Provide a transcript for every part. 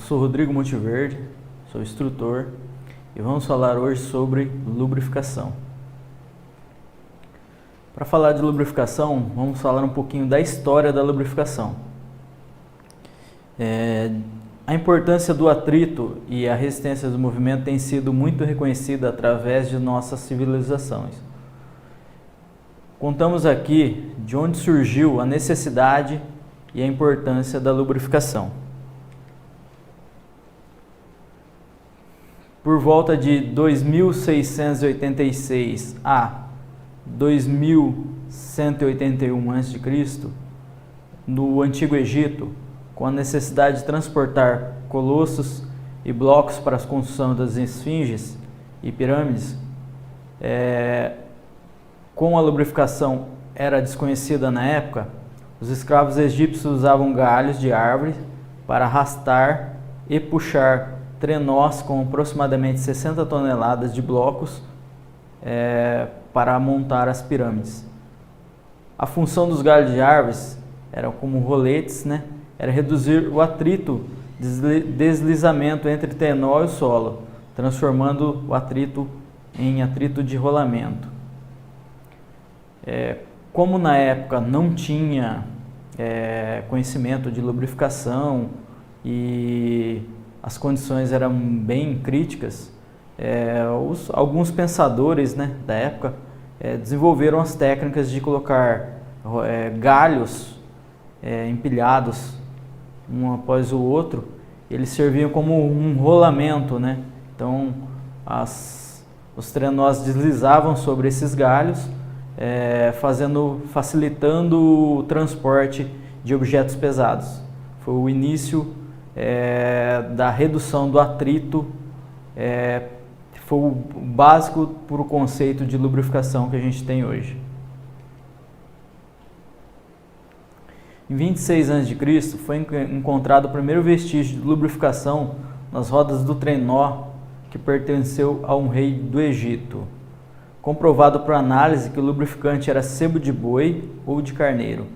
sou Rodrigo Monteverde, sou instrutor e vamos falar hoje sobre lubrificação. Para falar de lubrificação, vamos falar um pouquinho da história da lubrificação. A importância do atrito e a resistência do movimento tem sido muito reconhecida através de nossas civilizações. Contamos aqui de onde surgiu a necessidade e a importância da lubrificação. Por volta de 2686 a 2181 a.C., no Antigo Egito, com a necessidade de transportar colossos e blocos para a construção das esfinges e pirâmides, como a lubrificação era desconhecida na época, os escravos egípcios usavam galhos de árvore para arrastar e puxar trenós com aproximadamente 60 toneladas de blocos para montar as pirâmides. A função dos galhos de árvores era como roletes, era reduzir o atrito, deslizamento entre trenó e o solo, transformando o atrito em atrito de rolamento. Como na época não tinha conhecimento de lubrificação e as condições eram bem críticas, alguns pensadores da época desenvolveram as técnicas de colocar galhos empilhados um após o outro. Eles serviam como um rolamento, Então os trenós deslizavam sobre esses galhos, facilitando o transporte de objetos pesados. Foi o início da redução do atrito, foi o básico para o conceito de lubrificação que a gente tem hoje. Em 26 a.C. foi encontrado o primeiro vestígio de lubrificação nas rodas do trenó que pertenceu a um rei do Egito. Comprovado por análise que o lubrificante era sebo de boi ou de carneiro.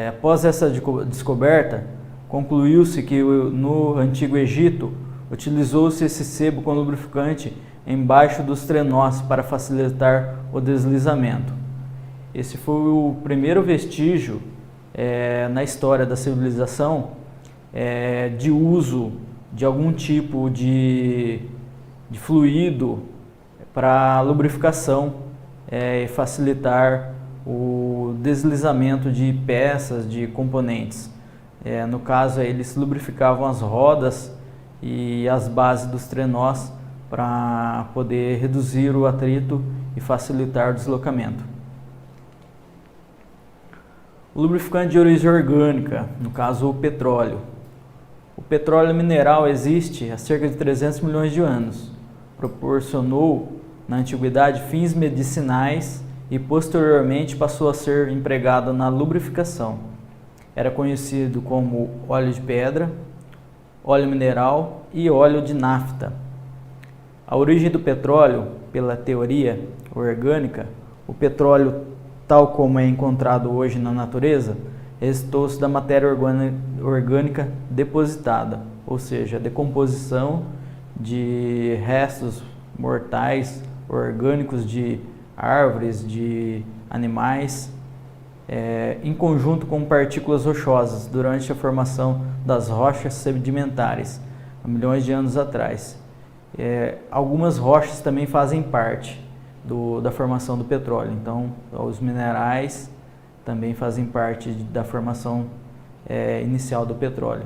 Após essa descoberta, concluiu-se que no Antigo Egito utilizou-se esse sebo com lubrificante embaixo dos trenós para facilitar o deslizamento. Esse foi o primeiro vestígio na história da civilização de uso de algum tipo de fluido para lubrificação e facilitar o deslizamento de peças, de componentes. No caso, eles lubrificavam as rodas e as bases dos trenós para poder reduzir o atrito e facilitar o deslocamento. O lubrificante de origem orgânica, no caso o petróleo. O petróleo mineral existe há cerca de 300 milhões de anos. Proporcionou, na antiguidade, fins medicinais e posteriormente passou a ser empregado na lubrificação. Era conhecido como óleo de pedra, óleo mineral e óleo de nafta. A origem do petróleo, pela teoria orgânica, o petróleo tal como é encontrado hoje na natureza, resultou-se da matéria orgânica depositada, ou seja, a decomposição de restos mortais orgânicos de árvores, de animais, em conjunto com partículas rochosas durante a formação das rochas sedimentares, há milhões de anos atrás. Algumas rochas também fazem parte da formação do petróleo, então os minerais também fazem parte da formação inicial do petróleo.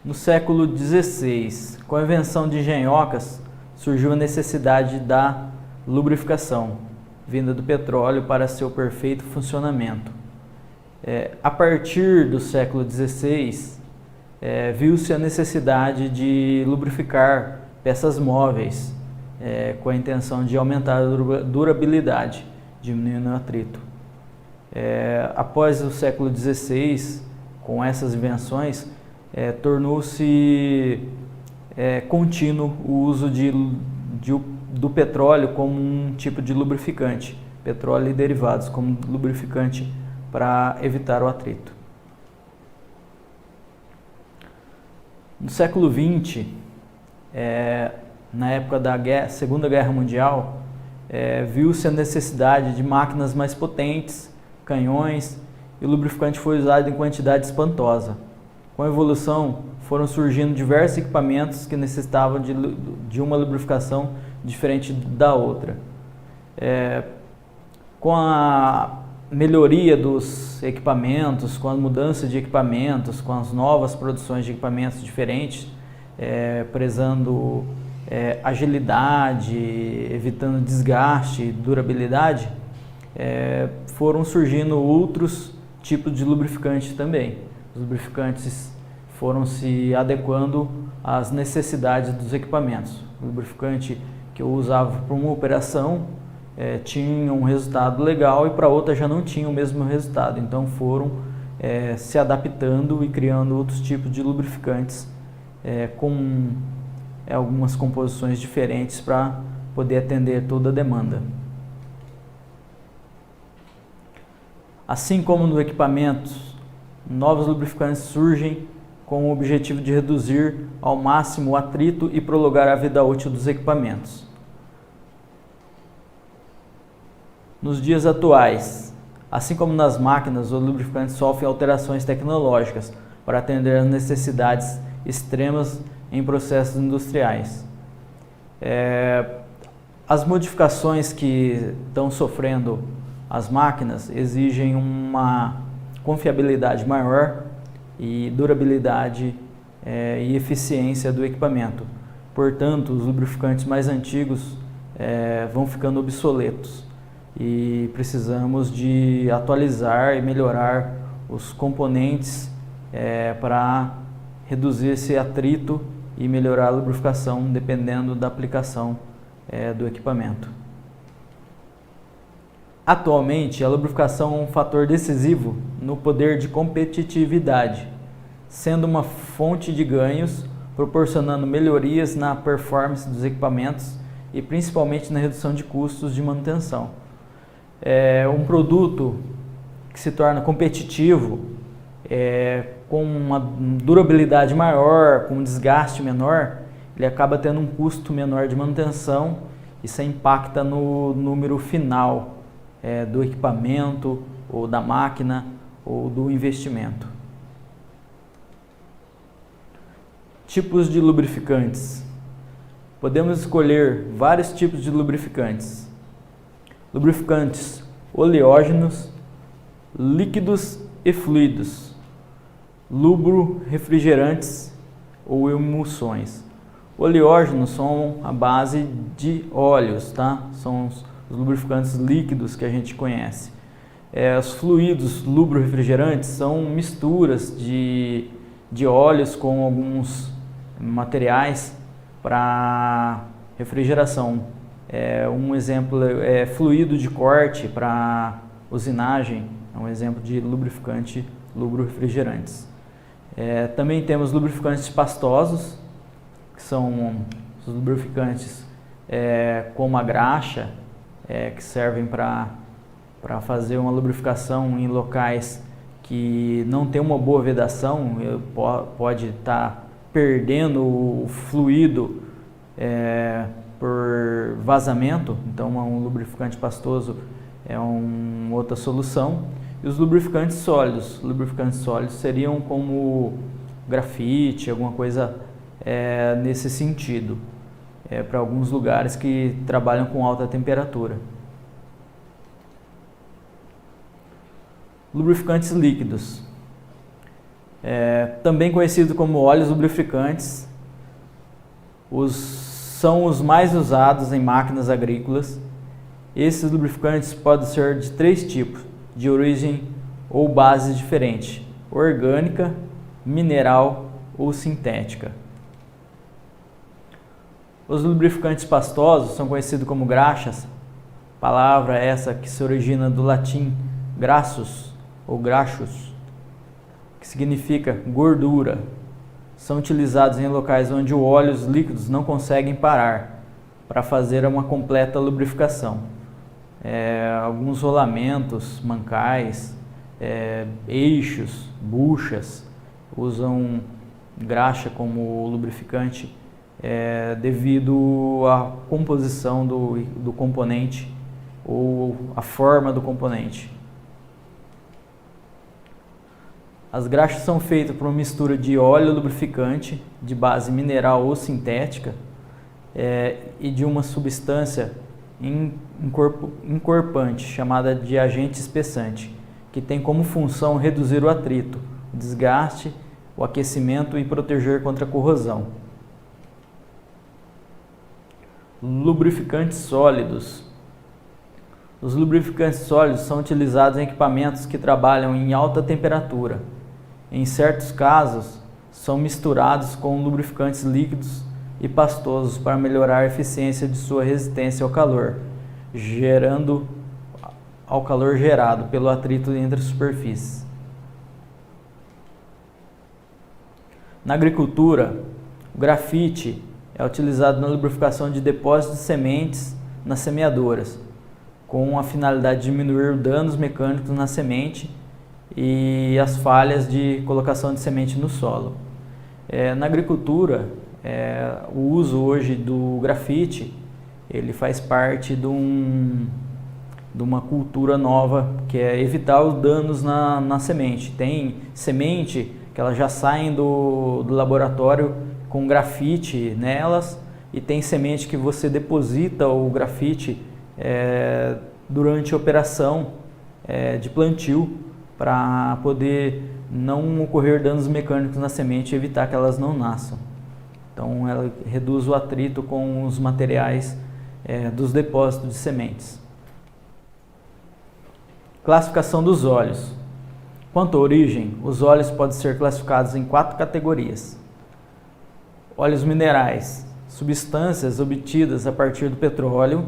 No século XVI, com a invenção de engenhocas, surgiu a necessidade da lubrificação, vinda do petróleo para seu perfeito funcionamento. A partir do século XVI, viu-se a necessidade de lubrificar peças móveis, com a intenção de aumentar a durabilidade, diminuindo o atrito. Após o século XVI, com essas invenções, tornou-se contínuo o uso do petróleo como um tipo de lubrificante, petróleo e derivados como lubrificante para evitar o atrito. No século XX, na época da Segunda Guerra Mundial, viu-se a necessidade de máquinas mais potentes, canhões, e o lubrificante foi usado em quantidade espantosa. Com a evolução, foram surgindo diversos equipamentos que necessitavam de uma lubrificação diferente da outra. Com a melhoria dos equipamentos, com a mudança de equipamentos, com as novas produções de equipamentos diferentes, prezando agilidade, evitando desgaste e durabilidade, foram surgindo outros tipos de lubrificante também. Os lubrificantes foram se adequando às necessidades dos equipamentos. O lubrificante que eu usava para uma operação tinha um resultado legal e para outra já não tinha o mesmo resultado. Então foram se adaptando e criando outros tipos de lubrificantes com algumas composições diferentes para poder atender toda a demanda. Assim como no equipamento, novos lubrificantes surgem com o objetivo de reduzir ao máximo o atrito e prolongar a vida útil dos equipamentos. Nos dias atuais, assim como nas máquinas, os lubrificantes sofrem alterações tecnológicas para atender às necessidades extremas em processos industriais. As modificações que estão sofrendo as máquinas exigem uma confiabilidade maior e durabilidade e eficiência do equipamento. Portanto, os lubrificantes mais antigos vão ficando obsoletos e precisamos de atualizar e melhorar os componentes para reduzir esse atrito e melhorar a lubrificação dependendo da aplicação do equipamento. Atualmente, a lubrificação é um fator decisivo no poder de competitividade, sendo uma fonte de ganhos, proporcionando melhorias na performance dos equipamentos e principalmente na redução de custos de manutenção. Um produto que se torna competitivo, com uma durabilidade maior, com um desgaste menor, ele acaba tendo um custo menor de manutenção. Isso impacta no número final do equipamento, ou da máquina, ou do investimento. Tipos de lubrificantes. Podemos escolher vários tipos de lubrificantes. Lubrificantes oleógenos, líquidos e fluidos, lubrorefrigerantes ou emulsões. Oleógenos são a base de óleos, tá? São os lubrificantes líquidos que a gente conhece. Os fluidos lubrorefrigerantes são misturas de óleos com alguns materiais para refrigeração. Um exemplo é fluido de corte para usinagem, é um exemplo de lubrificante lubrorefrigerantes. Também temos lubrificantes pastosos, que são os lubrificantes como a graxa, que servem para fazer uma lubrificação em locais que não tem uma boa vedação, pode estar perdendo o fluido por vazamento. Então um lubrificante pastoso é uma outra solução. E os lubrificantes sólidos seriam como grafite, alguma coisa nesse sentido, para alguns lugares que trabalham com alta temperatura. Lubrificantes líquidos, também conhecido como óleos lubrificantes, são os mais usados em máquinas agrícolas. Esses lubrificantes podem ser de 3 tipos, de origem ou base diferente: orgânica, mineral ou sintética. Os lubrificantes pastosos são conhecidos como graxas, palavra essa que se origina do latim grassus ou graxus, que significa gordura. São utilizados em locais onde os óleos líquidos não conseguem parar para fazer uma completa lubrificação. Alguns rolamentos, mancais, eixos, buchas usam graxa como lubrificante devido à composição do componente ou a forma do componente. As graxas são feitas por uma mistura de óleo lubrificante de base mineral ou sintética e de uma substância encorpante chamada de agente espessante, que tem como função reduzir o atrito, o desgaste, o aquecimento e proteger contra a corrosão. Lubrificantes sólidos. Os lubrificantes sólidos são utilizados em equipamentos que trabalham em alta temperatura. Em certos casos, são misturados com lubrificantes líquidos e pastosos para melhorar a eficiência de sua resistência ao calor, gerado pelo atrito entre as superfícies. Na agricultura, o grafite é utilizado na lubrificação de depósitos de sementes nas semeadoras, com a finalidade de diminuir danos mecânicos na semente e as falhas de colocação de semente no solo. Na agricultura, o uso hoje do grafite, ele faz parte de uma cultura nova, que é evitar os danos na semente. Tem semente que elas já saem do laboratório com grafite nelas, e tem semente que você deposita o grafite durante a operação de plantio, para poder não ocorrer danos mecânicos na semente e evitar que elas não nasçam. Então ela reduz o atrito com os materiais dos depósitos de sementes. Classificação dos óleos. Quanto à origem, os óleos podem ser classificados em 4 categorias. Óleos minerais, substâncias obtidas a partir do petróleo.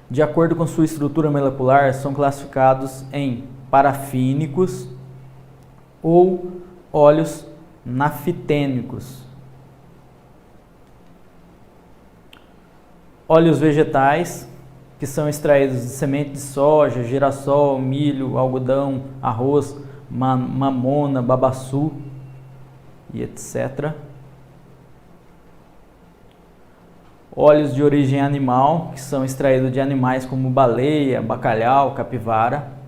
De acordo com sua estrutura molecular, são classificados em parafínicos ou óleos naftênicos. Óleos vegetais, que são extraídos de semente de soja, girassol, milho, algodão, arroz, mamona, babaçu e etc. Óleos de origem animal, que são extraídos de animais como baleia, bacalhau, capivara.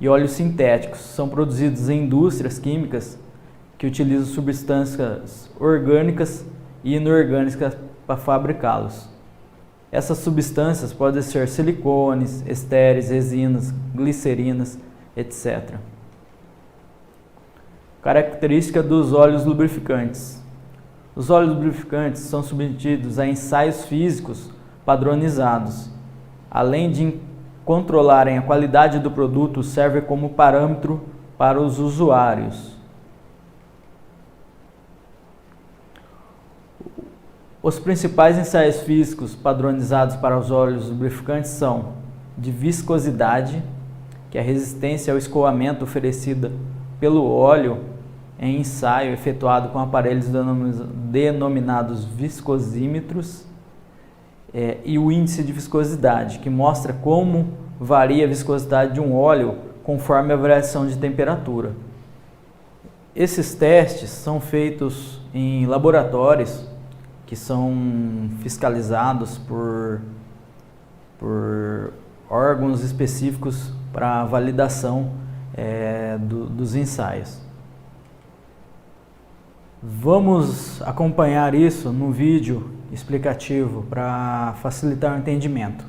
E óleos sintéticos, são produzidos em indústrias químicas que utilizam substâncias orgânicas e inorgânicas para fabricá-los. Essas substâncias podem ser silicones, estéreis, resinas, glicerinas, etc. Característica dos óleos lubrificantes. Os óleos lubrificantes são submetidos a ensaios físicos padronizados. Além de controlarem a qualidade do produto, serve como parâmetro para os usuários. Os principais ensaios físicos padronizados para os óleos lubrificantes são de viscosidade, que é a resistência ao escoamento oferecida pelo óleo em ensaio efetuado com aparelhos denominados viscosímetros, e o índice de viscosidade, que mostra como varia a viscosidade de um óleo conforme a variação de temperatura. Esses testes são feitos em laboratórios que são fiscalizados por órgãos específicos para validação dos ensaios. Vamos acompanhar isso no vídeo explicativo para facilitar o entendimento.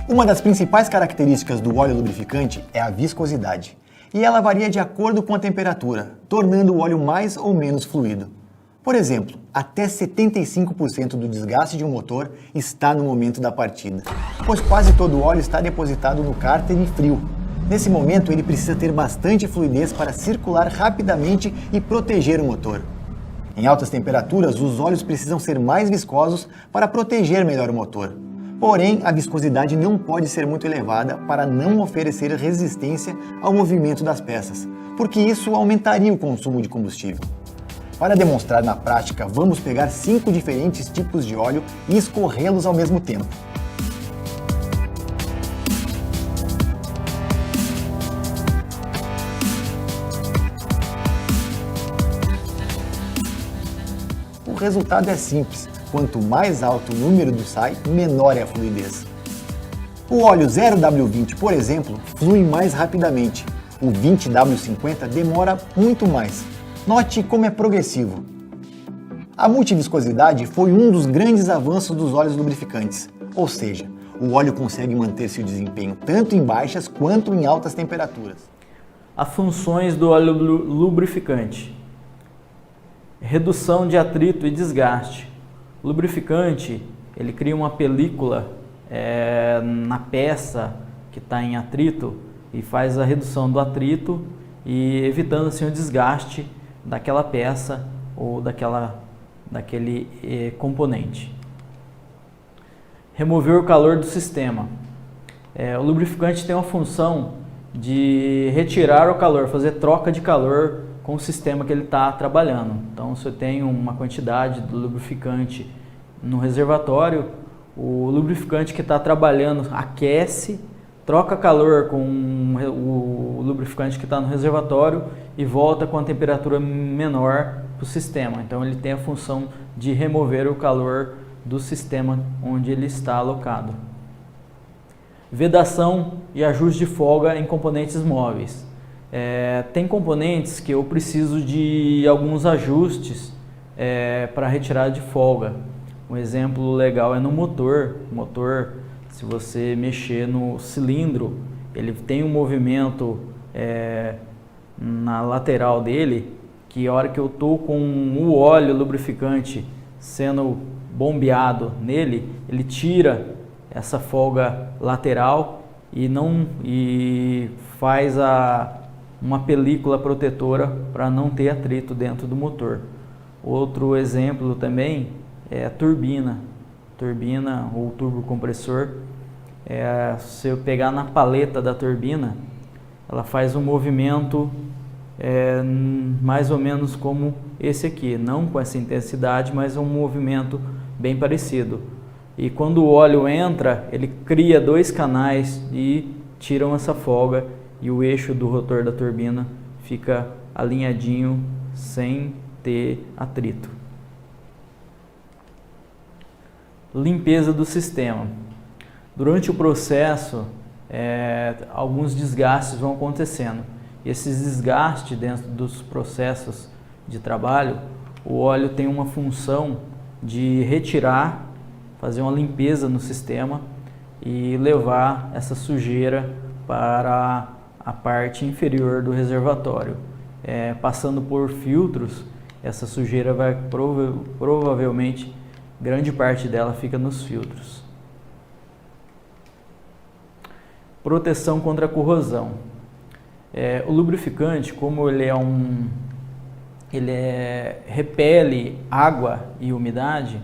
Uma das principais características do óleo lubrificante é a viscosidade, e ela varia de acordo com a temperatura, tornando o óleo mais ou menos fluido. Por exemplo, até 75% do desgaste de um motor está no momento da partida, pois quase todo o óleo está depositado no cárter e frio. Nesse momento, ele precisa ter bastante fluidez para circular rapidamente e proteger o motor. Em altas temperaturas, os óleos precisam ser mais viscosos para proteger melhor o motor. Porém, a viscosidade não pode ser muito elevada para não oferecer resistência ao movimento das peças, porque isso aumentaria o consumo de combustível. Para demonstrar na prática, vamos pegar 5 diferentes tipos de óleo e escorrê-los ao mesmo tempo. resultado é simples. Quanto mais alto o número do SAI, menor é a fluidez. O óleo 0W20, por exemplo, flui mais rapidamente. O 20W50 demora muito mais. Note como é progressivo. A multiviscosidade foi um dos grandes avanços dos óleos lubrificantes, ou seja, o óleo consegue manter seu desempenho tanto em baixas quanto em altas temperaturas. As funções do óleo lubrificante: redução de atrito e desgaste. O lubrificante, ele cria uma película na peça que está em atrito e faz a redução do atrito e evitando assim o desgaste daquela peça ou daquele componente. Remover o calor do sistema. O lubrificante tem uma função de retirar o calor, fazer troca de calor com o sistema que ele está trabalhando. Então, se eu tenho uma quantidade do lubrificante no reservatório, o lubrificante que está trabalhando aquece, troca calor com o lubrificante que está no reservatório e volta com a temperatura menor para o sistema. Então, ele tem a função de remover o calor do sistema onde ele está alocado. Vedação e ajuste de folga em componentes móveis. Tem componentes que eu preciso de alguns ajustes para retirada de folga. Um exemplo legal é no motor. O motor, se você mexer no cilindro, ele tem um movimento na lateral dele, que a hora que eu estou com o óleo lubrificante sendo bombeado nele, ele tira essa folga lateral e faz uma película protetora para não ter atrito dentro do motor. Outro exemplo também é a turbina ou turbocompressor. Se eu pegar na paleta da turbina, ela faz um movimento mais ou menos como esse aqui, não com essa intensidade, mas um movimento bem parecido. E quando o óleo entra, ele cria dois canais e tiram essa folga e o eixo do rotor da turbina fica alinhadinho sem ter atrito. Limpeza do sistema. Durante o processo, alguns desgastes vão acontecendo. E esses desgastes dentro dos processos de trabalho, o óleo tem uma função de retirar, fazer uma limpeza no sistema e levar essa sujeira para a parte inferior do reservatório. Passando por filtros, essa sujeira vai provavelmente, grande parte dela fica nos filtros. Proteção contra a corrosão. O lubrificante, como ele repele água e umidade,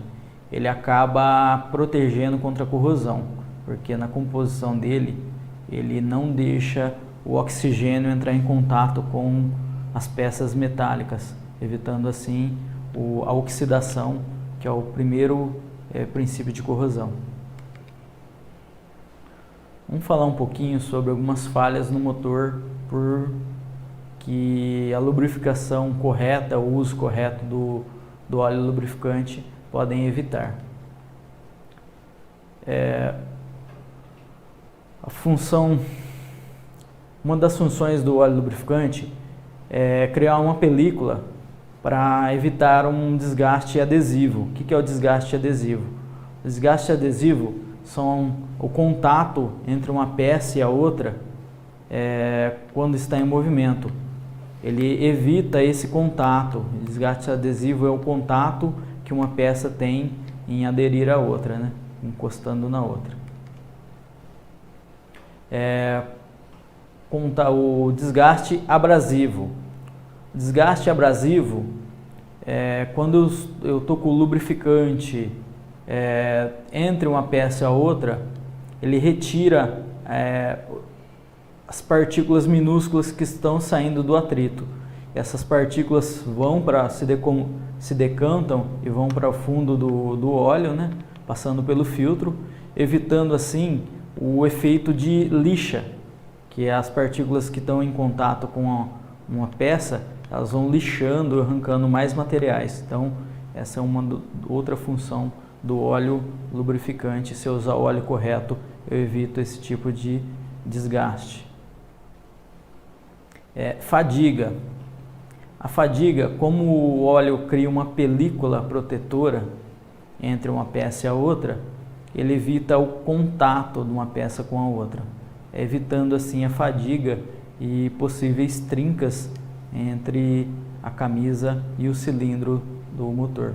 ele acaba protegendo contra a corrosão, porque na composição dele, ele não deixa o oxigênio entrar em contato com as peças metálicas, evitando assim a oxidação, que é o primeiro princípio de corrosão. Vamos falar um pouquinho sobre algumas falhas no motor que a lubrificação correta, o uso correto do óleo lubrificante podem evitar. Uma das funções do óleo lubrificante é criar uma película para evitar um desgaste adesivo. O que é o desgaste adesivo? O desgaste adesivo são o contato entre uma peça e a outra quando está em movimento. Ele evita esse contato. O desgaste adesivo é o contato que uma peça tem em aderir à outra, né? Encostando na outra. O desgaste abrasivo. O desgaste abrasivo quando eu estou com o lubrificante entre uma peça e a outra, ele retira as partículas minúsculas que estão saindo do atrito. Essas partículas se decantam e vão para o fundo do óleo, né? Passando pelo filtro, evitando assim o efeito de lixa, que é as partículas que estão em contato com uma peça, elas vão lixando, arrancando mais materiais. Então, Essa é uma outra função do óleo lubrificante. Se eu usar o óleo correto, eu evito esse tipo de desgaste. Fadiga. A fadiga, como o óleo cria uma película protetora entre uma peça e a outra, ele evita o contato de uma peça com a outra, evitando assim a fadiga e possíveis trincas entre a camisa e o cilindro do motor.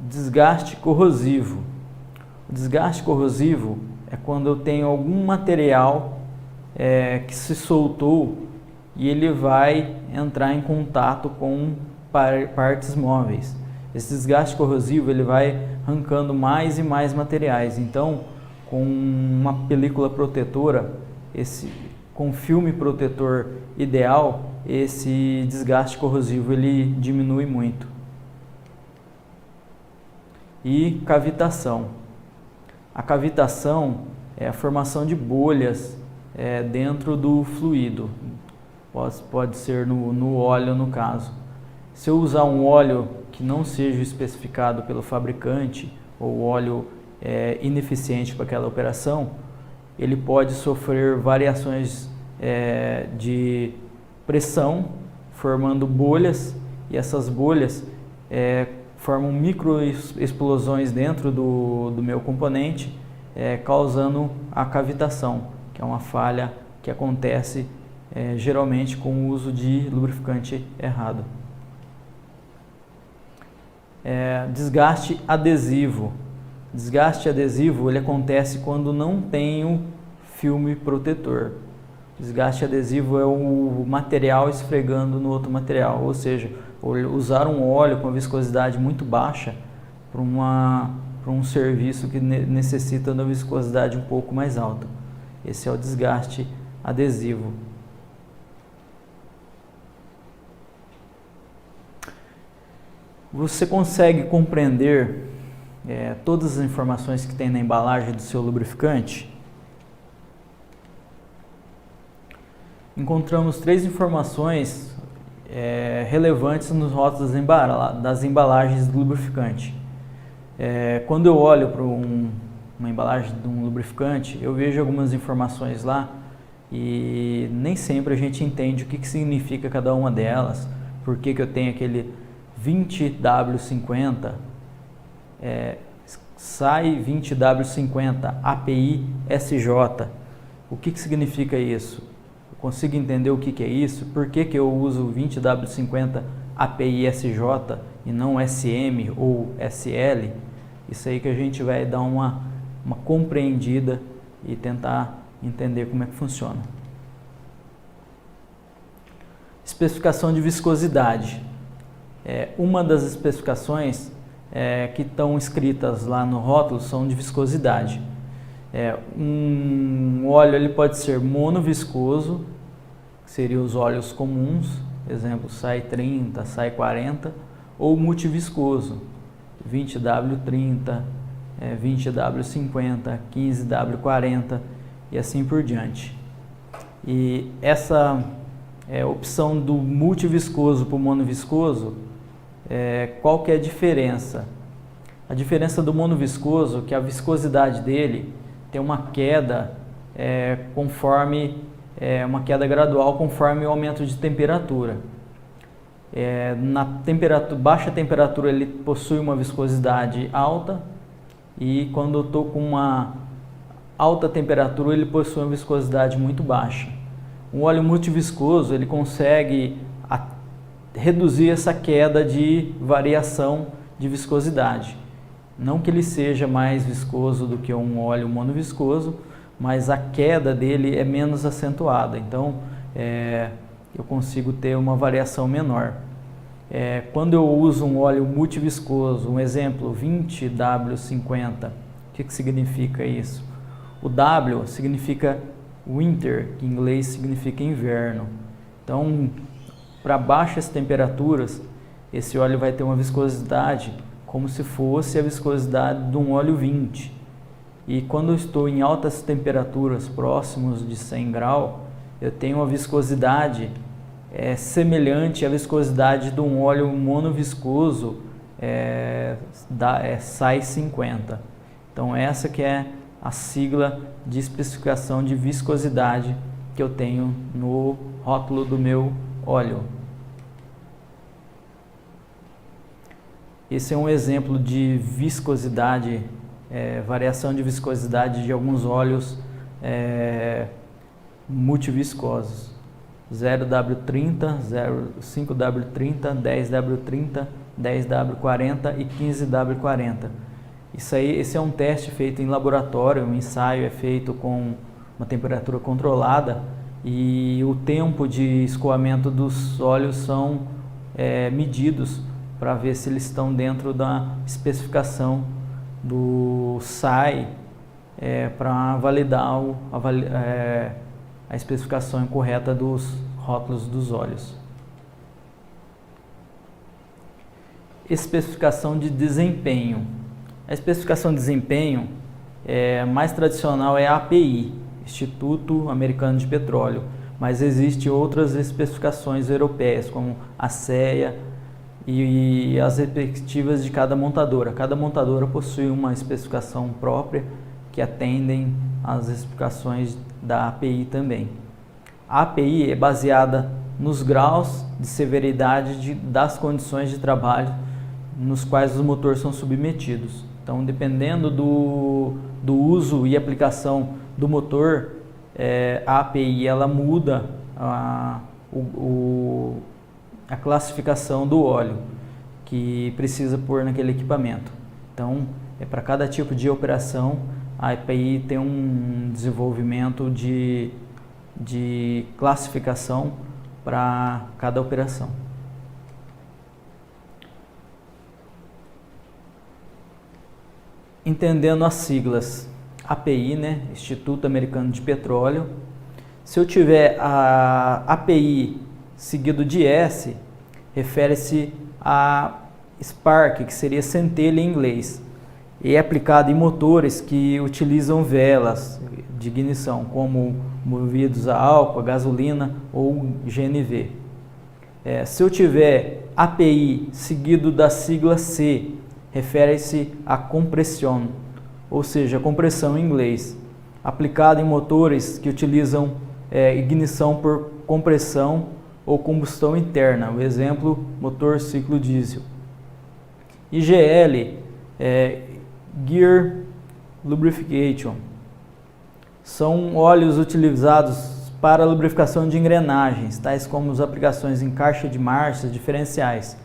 Desgaste corrosivo. O desgaste corrosivo é quando eu tenho algum material que se soltou e ele vai entrar em contato com partes móveis. Esse desgaste corrosivo ele vai arrancando mais e mais materiais. Então, com uma película protetora, com filme protetor ideal, esse desgaste corrosivo ele diminui muito. E cavitação. A cavitação é a formação de bolhas dentro do fluido. Pode ser no óleo, no caso. Se eu usar um óleo que não seja especificado pelo fabricante, ou óleo ineficiente para aquela operação, ele pode sofrer variações de pressão, formando bolhas, e essas bolhas formam microexplosões dentro do meu componente, causando a cavitação, que é uma falha que acontece geralmente com o uso de lubrificante errado. Desgaste adesivo. Desgaste adesivo ele acontece quando não tenho filme protetor. Desgaste adesivo é o material esfregando no outro material, ou seja, usar um óleo com viscosidade muito baixa para um serviço que necessita de uma viscosidade um pouco mais alta. Esse é o desgaste adesivo. Você consegue compreender todas as informações que tem na embalagem do seu lubrificante? Encontramos 3 informações relevantes nos rótulos das embalagens do lubrificante. Quando eu olho para uma embalagem de um lubrificante, eu vejo algumas informações lá e nem sempre a gente entende o que significa cada uma delas, por que eu tenho aquele 20W50, SAI 20W50 API SJ. O que significa isso? Eu consigo entender o que é isso? Por que eu uso 20W50 API SJ e não SM ou SL? Isso aí que a gente vai dar uma compreendida e tentar entender como é que funciona. Especificação de viscosidade. Uma das especificações que estão escritas lá no rótulo são de viscosidade. Um óleo ele pode ser monoviscoso, que seriam os óleos comuns, exemplo SAI 30, SAI 40, ou multiviscoso, 20W30, 20W50, 15W40 e assim por diante. E essa opção do multiviscoso para o monoviscoso, qual que é a diferença? A diferença do monoviscoso é que a viscosidade dele tem uma queda uma queda gradual conforme o aumento de temperatura. Na baixa temperatura ele possui uma viscosidade alta, e quando eu estou com uma alta temperatura ele possui uma viscosidade muito baixa. Um óleo multiviscoso ele consegue reduzir essa queda de variação de viscosidade. Não que ele seja mais viscoso do que um óleo monoviscoso, mas a queda dele é menos acentuada, então eu consigo ter uma variação menor. Quando eu uso um óleo multiviscoso, um exemplo, 20W50, o que significa isso? O W significa winter, que em inglês significa inverno. Então, para baixas temperaturas, esse óleo vai ter uma viscosidade como se fosse a viscosidade de um óleo 20. E quando eu estou em altas temperaturas, próximos de 100 graus, eu tenho uma viscosidade é semelhante à viscosidade de um óleo monoviscoso SAE 50. Então essa que é a sigla de especificação de viscosidade que eu tenho no rótulo do meu óleo. Esse é um exemplo de viscosidade, variação de viscosidade de alguns óleos multiviscosos. 0W30, 5W30, 10W30, 10W40 e 15W40. Esse é um teste feito em laboratório, um ensaio é feito com uma temperatura controlada e o tempo de escoamento dos óleos são medidos para ver se eles estão dentro da especificação do SAE para validar a especificação correta dos rótulos dos óleos. Especificação de desempenho. A especificação de desempenho mais tradicional é a API, Instituto Americano de Petróleo, mas existem outras especificações europeias, como a CEA e as respectivas de cada montadora. Cada montadora possui uma especificação própria que atendem às especificações da API também. A API é baseada nos graus de severidade das condições de trabalho nos quais os motores são submetidos. Então, dependendo do uso e aplicação do motor, a API ela muda a classificação do óleo que precisa pôr naquele equipamento. Então, para cada tipo de operação, a API tem um desenvolvimento de classificação para cada operação. Entendendo as siglas, API, Instituto Americano de Petróleo. Se eu tiver a API seguido de S, refere-se a spark, que seria centelha em inglês, e é aplicado em motores que utilizam velas de ignição, como movidos a álcool, a gasolina ou GNV. Se eu tiver API seguido da sigla C, refere-se a compression, ou seja, compressão em inglês, aplicado em motores que utilizam ignição por compressão ou combustão interna, o exemplo, motor ciclo diesel. IGL, Gear Lubrification, são óleos utilizados para lubrificação de engrenagens, tais como as aplicações em caixa de marchas diferenciais.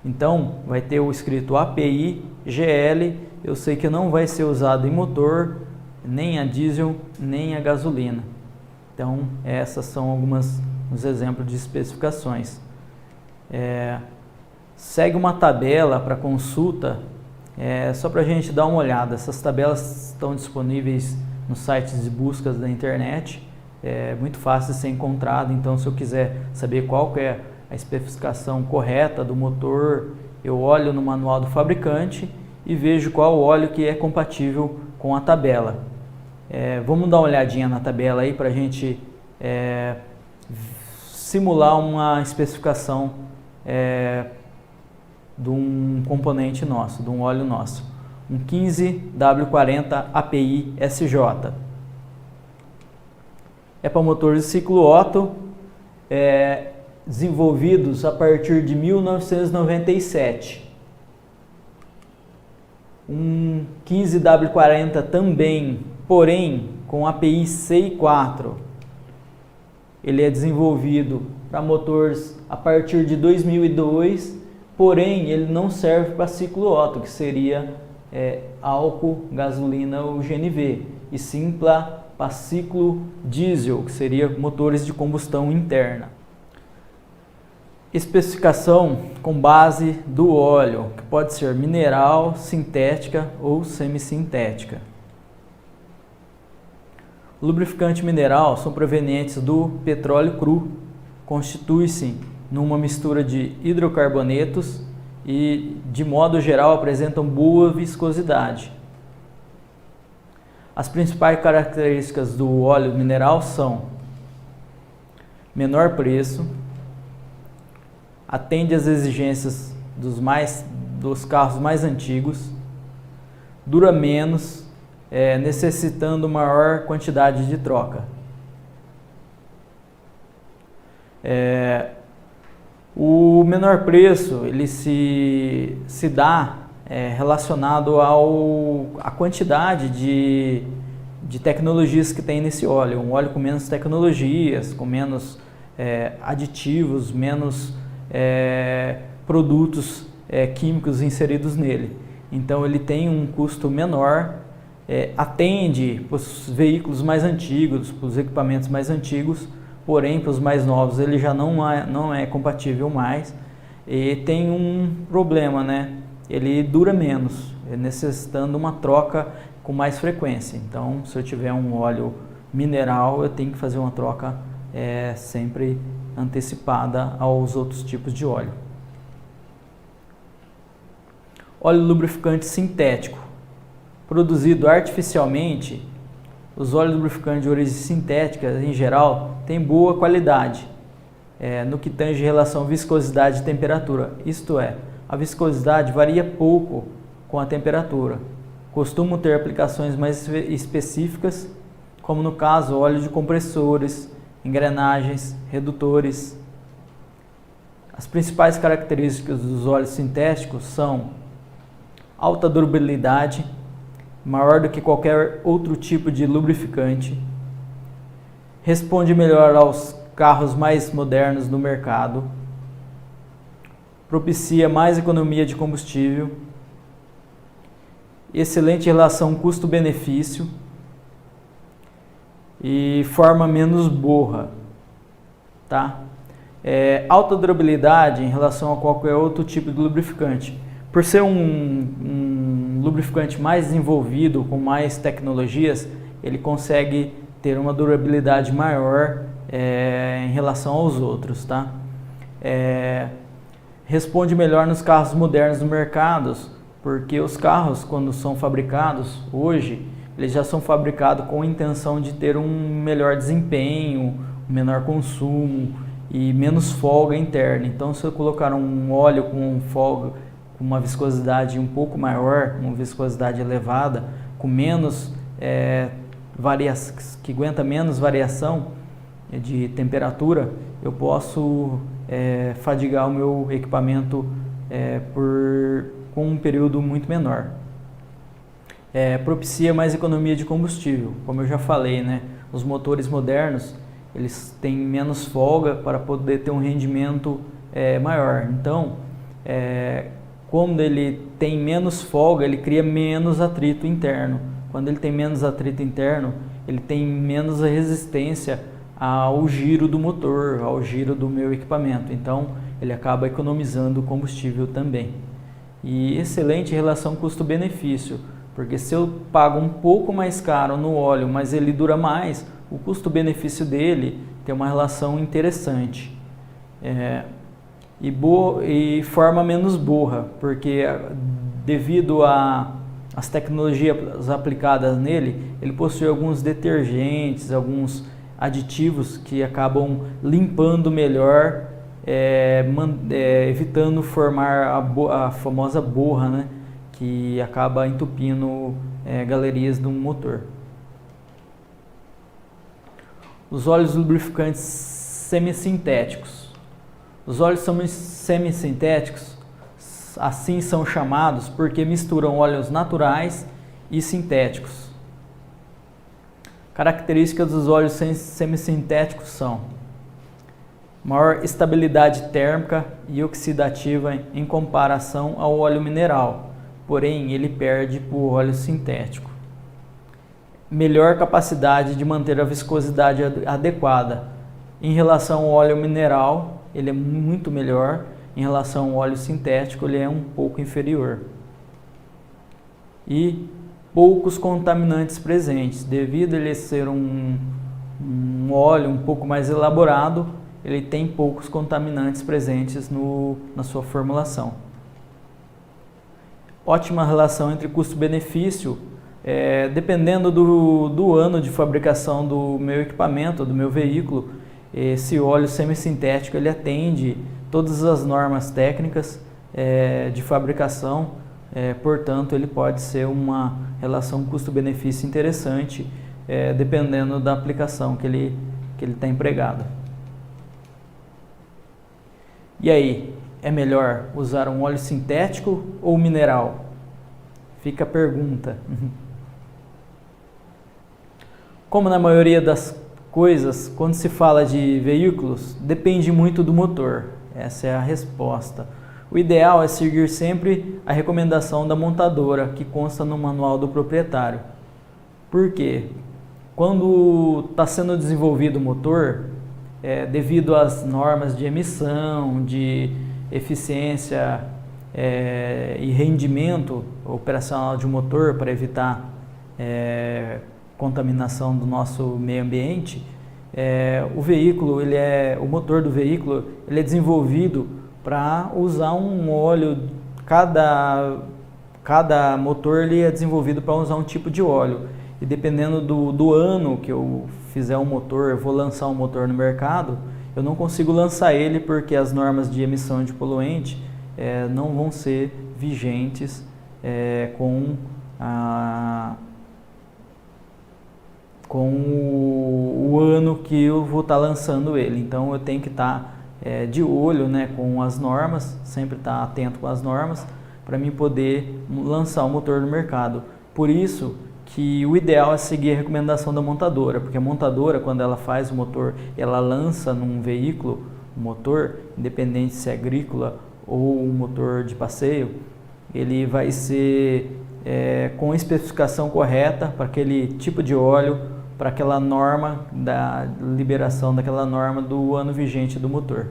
Então, vai ter o escrito API, GL, eu sei que não vai ser usado em motor, nem a diesel, nem a gasolina. Então, essas são alguns exemplos de especificações. Segue uma tabela para consulta, só para a gente dar uma olhada. Essas tabelas estão disponíveis nos sites de buscas da internet, é muito fácil de ser encontrado. Então, se eu quiser saber qual que é a especificação correta do motor, eu olho no manual do fabricante e vejo qual óleo que é compatível com a tabela. Vamos dar uma olhadinha na tabela aí para a gente simular uma especificação de um componente nosso, de um óleo nosso. Um 15W40 API SJ. É para motores de ciclo Otto, desenvolvidos a partir de 1997. Um 15W40 também, porém com API CI4. Ele é desenvolvido para motores a partir de 2002, porém ele não serve para ciclo Otto, que seria álcool, gasolina ou GNV, e sim para ciclo diesel, que seria motores de combustão interna. Especificação com base do óleo, que pode ser mineral, sintética ou semissintética. Lubrificante mineral são provenientes do petróleo cru, constitui-se numa mistura de hidrocarbonetos e, de modo geral, apresentam boa viscosidade. As principais características do óleo mineral são menor preço, atende às exigências dos carros mais antigos, dura menos, necessitando maior quantidade de troca. O menor preço ele se dá relacionado à quantidade de tecnologias que tem nesse óleo. Um óleo com menos tecnologias, com menos aditivos, menos produtos químicos inseridos nele. Então ele tem um custo menor, atende para os veículos mais antigos, para os equipamentos mais antigos, porém para os mais novos ele já não é compatível mais. E tem um problema, né? Ele dura menos, necessitando uma troca com mais frequência. Então, se eu tiver um óleo mineral, eu tenho que fazer uma troca sempre antecipada aos outros tipos de óleo. Óleo lubrificante sintético. Produzido artificialmente, os óleos lubrificantes de origem sintética, em geral, têm boa qualidade no que tange relação viscosidade e temperatura. Isto é, a viscosidade varia pouco com a temperatura. Costumam ter aplicações mais específicas, como no caso óleo de compressores, engrenagens, redutores. As principais características dos óleos sintéticos são alta durabilidade, maior do que qualquer outro tipo de lubrificante, responde melhor aos carros mais modernos do mercado, propicia mais economia de combustível, excelente relação custo-benefício e forma menos borra, tá? Alta durabilidade em relação a qualquer outro tipo de lubrificante. Por ser um lubrificante mais desenvolvido, com mais tecnologias, ele consegue ter uma durabilidade maior em relação aos outros, tá? Responde melhor nos carros modernos do mercado, porque os carros, quando são fabricados hoje, eles já são fabricados com a intenção de ter um melhor desempenho, um menor consumo e menos folga interna. Então, se eu colocar um óleo com folga, com uma viscosidade um pouco maior, uma viscosidade elevada, com menos que aguenta menos variação de temperatura, eu posso fadigar o meu equipamento com um período muito menor. Propicia mais economia de combustível, como eu já falei, né? Os motores modernos eles têm menos folga para poder ter um rendimento maior. Então, quando ele tem menos folga, ele cria menos atrito interno. Quando ele tem menos atrito interno, ele tem menos resistência ao giro do motor, ao giro do meu equipamento. Então, ele acaba economizando combustível também. E excelente relação custo-benefício, porque se eu pago um pouco mais caro no óleo, mas ele dura mais, o custo-benefício dele tem uma relação interessante. E forma menos borra, porque devido às tecnologias aplicadas nele, ele possui alguns detergentes, alguns aditivos que acabam limpando melhor, evitando formar a famosa borra, né, que acaba entupindo galerias de um motor. Os óleos lubrificantes semissintéticos. Os óleos semissintéticos, assim são chamados porque misturam óleos naturais e sintéticos. Características dos óleos semissintéticos são maior estabilidade térmica e oxidativa em comparação ao óleo mineral, porém ele perde para o óleo sintético. Melhor capacidade de manter a viscosidade adequada. Em relação ao óleo mineral, ele é muito melhor, em relação ao óleo sintético, ele é um pouco inferior. E poucos contaminantes presentes, devido a ele ser um óleo um pouco mais elaborado, ele tem poucos contaminantes presentes na sua formulação. Ótima relação entre custo-benefício, dependendo do ano de fabricação do meu equipamento, do meu veículo, esse óleo semissintético ele atende todas as normas técnicas de fabricação, portanto ele pode ser uma relação custo-benefício interessante, dependendo da aplicação que ele está empregado. E aí, é melhor usar um óleo sintético ou mineral? Fica a pergunta. Como na maioria das coisas, quando se fala de veículos, depende muito do motor. Essa é a resposta. O ideal é seguir sempre a recomendação da montadora, que consta no manual do proprietário. Por quê? Quando está sendo desenvolvido o motor, devido às normas de emissão, de eficiência e rendimento operacional de um motor para evitar contaminação do nosso meio ambiente, o motor do veículo ele é desenvolvido para usar um óleo. Cada motor ele é desenvolvido para usar um tipo de óleo, e dependendo do ano que eu fizer um motor, eu vou lançar um motor no mercado, eu não consigo lançar ele porque as normas de emissão de poluente não vão ser vigentes com o ano que eu vou estar lançando ele. Então eu tenho que estar de olho, né, com as normas, sempre estar atento com as normas para mim poder lançar o motor no mercado. Por isso que o ideal é seguir a recomendação da montadora, porque a montadora, quando ela faz o motor, ela lança num veículo um motor, independente se é agrícola ou um motor de passeio, ele vai ser com a especificação correta para aquele tipo de óleo, para aquela norma da liberação daquela norma do ano vigente do motor.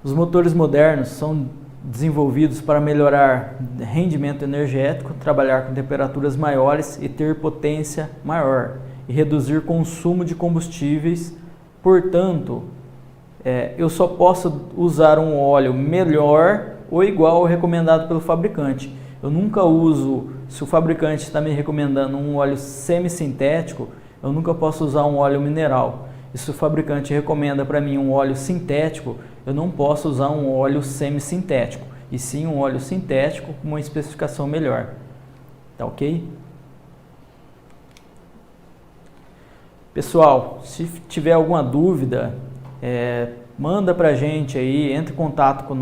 Os motores modernos são desenvolvidos para melhorar rendimento energético, trabalhar com temperaturas maiores e ter potência maior e reduzir consumo de combustíveis. Portanto, eu só posso usar um óleo melhor ou igual ao recomendado pelo fabricante. Eu nunca uso, se o fabricante está me recomendando um óleo semi-sintético, eu nunca posso usar um óleo mineral. E se o fabricante recomenda para mim um óleo sintético, eu não posso usar um óleo semi-sintético, e sim um óleo sintético com uma especificação melhor. Tá ok? Pessoal, se tiver alguma dúvida, manda pra gente aí, entre em contato com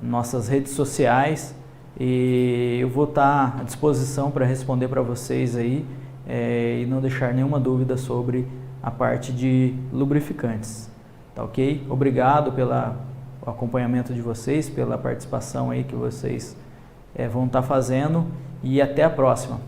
nossas redes sociais, e eu vou estar à disposição para responder para vocês aí e não deixar nenhuma dúvida sobre a parte de lubrificantes. Tá ok? Obrigado pelo acompanhamento de vocês, pela participação aí que vocês vão estar fazendo, e até a próxima.